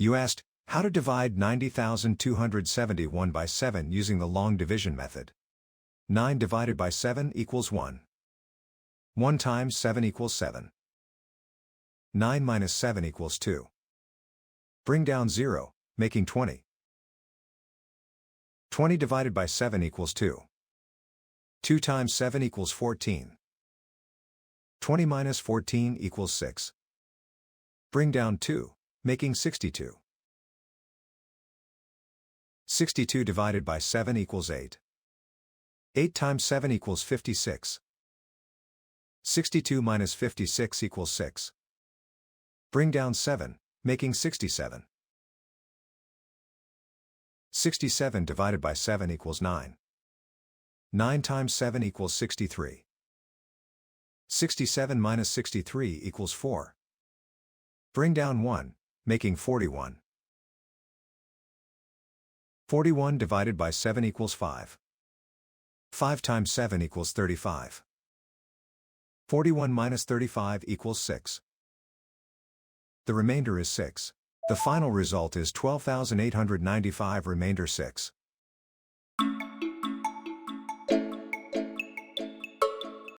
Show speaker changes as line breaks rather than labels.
You asked, how to divide 90,271 by 7 using the long division method. 9 divided by 7 equals 1. 1 times 7 equals 7. 9 minus 7 equals 2. Bring down 0, making 20. 20 divided by 7 equals 2. 2 times 7 equals 14. 20 minus 14 equals 6. Bring down 2, making 62. 62 divided by 7 equals 8. 8 times 7 equals 56. 62 minus 56 equals 6. Bring down 7, making 67. 67 divided by 7 equals 9. 9 times 7 equals 63. 67 minus 63 equals 4. Bring down 1, making 41. 41 divided by 7 equals 5. 5 times 7 equals 35. 41 minus 35 equals 6. The remainder is 6. The final result is 12,895 remainder 6.